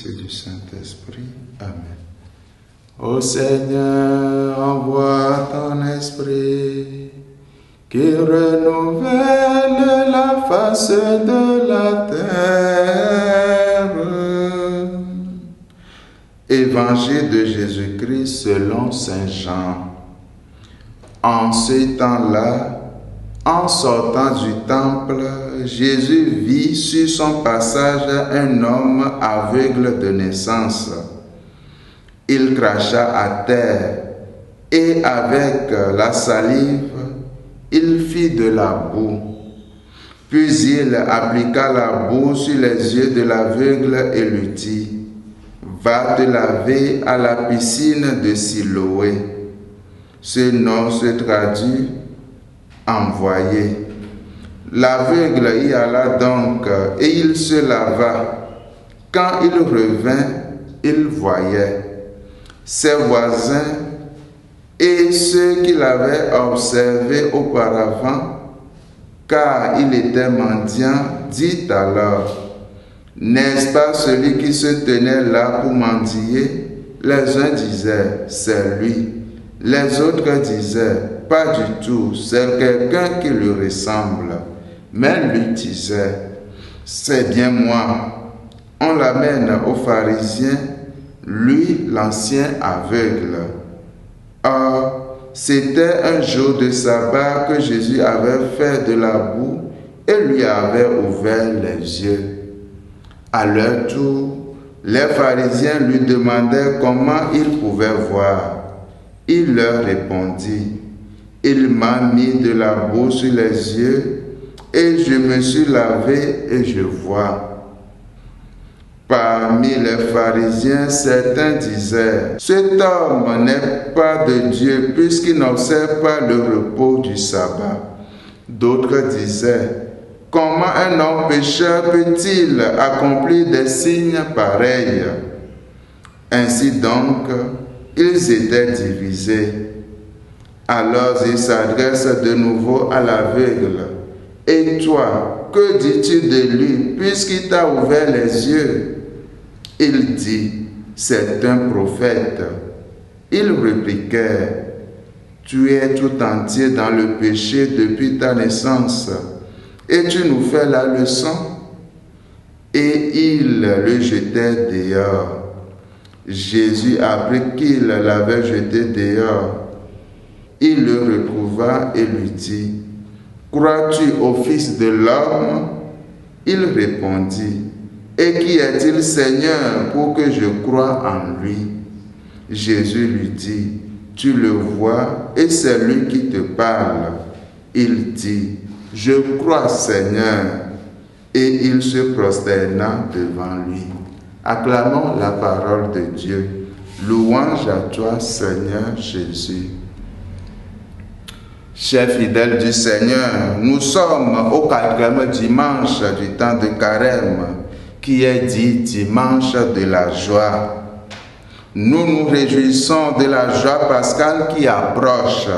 et du Saint-Esprit. Amen. Ô Seigneur, envoie ton esprit qui renouvelle la face de la terre. Évangile de Jésus-Christ selon saint Jean. En ce temps-là, en sortant du temple, Jésus vit sur son passage un homme aveugle de naissance. Il cracha à terre et avec la salive, il fit de la boue. Puis il appliqua la boue sur les yeux de l'aveugle et lui dit: Va te laver à la piscine de Siloé. Ce nom se traduit envoyé. L'aveugle y alla donc et il se lava. Quand il revint, il voyait. Ses voisins et ceux qui l'avaient observé auparavant, car il était mendiant, dit alors: N'est-ce pas celui qui se tenait là pour mendier? Les uns disaient: C'est lui. Les autres disaient: Pas du tout, c'est quelqu'un qui lui ressemble. Mais lui disait: C'est bien moi. On l'amène aux pharisiens, lui l'ancien aveugle. Or, c'était un jour de sabbat que Jésus avait fait de la boue et lui avait ouvert les yeux. À leur tour, les pharisiens lui demandaient comment il pouvait voir. Il leur répondit: Il m'a mis de la boue sur les yeux et je me suis lavé et je vois. Parmi les pharisiens, certains disaient: Cet homme n'est pas de Dieu puisqu'il n'observe pas le repos du sabbat. D'autres disaient: Comment un homme pécheur peut-il accomplir des signes pareils? Ainsi donc, ils étaient divisés. Alors il s'adresse de nouveau à l'aveugle: Et toi, que dis-tu de lui puisqu'il t'a ouvert les yeux? Il dit: C'est un prophète. Ils répliquèrent: Tu es tout entier dans le péché depuis ta naissance, et tu nous fais la leçon. Et ils le jetaient dehors. Jésus apprit qu'il l'avait jeté dehors. Il le retrouva et lui dit: Crois-tu au Fils de l'homme? Il répondit: Et qui est-il, Seigneur, pour que je croie en lui? Jésus lui dit: Tu le vois et c'est lui qui te parle. Il dit: Je crois, Seigneur. Et il se prosterna devant lui. Acclamons la parole de Dieu. Louange à toi, Seigneur Jésus. Chers fidèles du Seigneur, nous sommes au 4e dimanche du temps de Carême, qui est dit dimanche de la joie. Nous nous réjouissons de la joie pascale qui approche.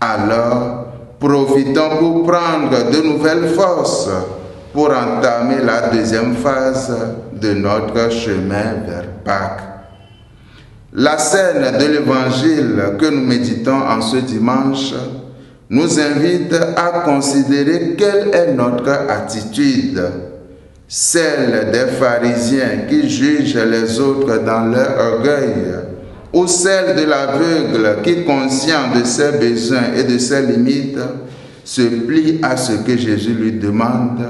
Alors, profitons pour prendre de nouvelles forces pour entamer la deuxième phase de notre chemin vers Pâques. La scène de l'Évangile que nous méditons en ce dimanche nous invite à considérer quelle est notre attitude, celle des pharisiens qui jugent les autres dans leur orgueil, ou celle de l'aveugle qui, conscient de ses besoins et de ses limites, se plie à ce que Jésus lui demande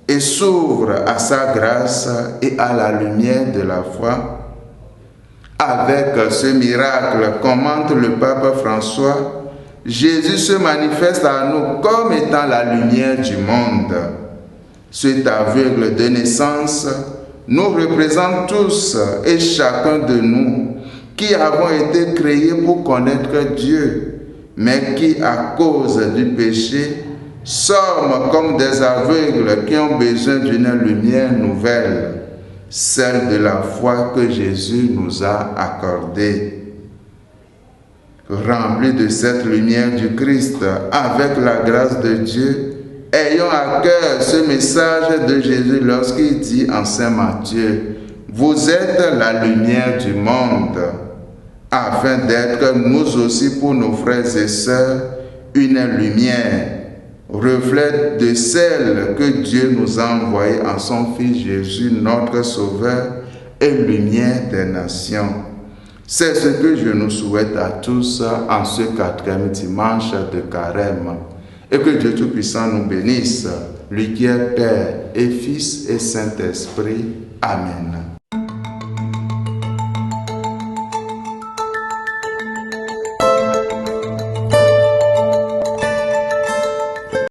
et s'ouvre à sa grâce et à la lumière de la foi. Avec ce miracle, commente le pape François, Jésus se manifeste à nous comme étant la lumière du monde. Cet aveugle de naissance nous représente tous et chacun de nous qui avons été créés pour connaître Dieu, mais qui, à cause du péché, sommes comme des aveugles qui ont besoin d'une lumière nouvelle, celle de la foi que Jésus nous a accordée. Remplis de cette lumière du Christ, avec la grâce de Dieu, ayons à cœur ce message de Jésus lorsqu'il dit en Saint Matthieu: Vous êtes la lumière du monde, afin d'être nous aussi pour nos frères et sœurs une lumière, reflet de celle que Dieu nous a envoyée en son Fils Jésus, notre Sauveur et lumière des nations. C'est ce que je nous souhaite à tous en ce 4e dimanche de Carême. Et que Dieu Tout-Puissant nous bénisse, lui qui est Père et Fils et Saint-Esprit. Amen.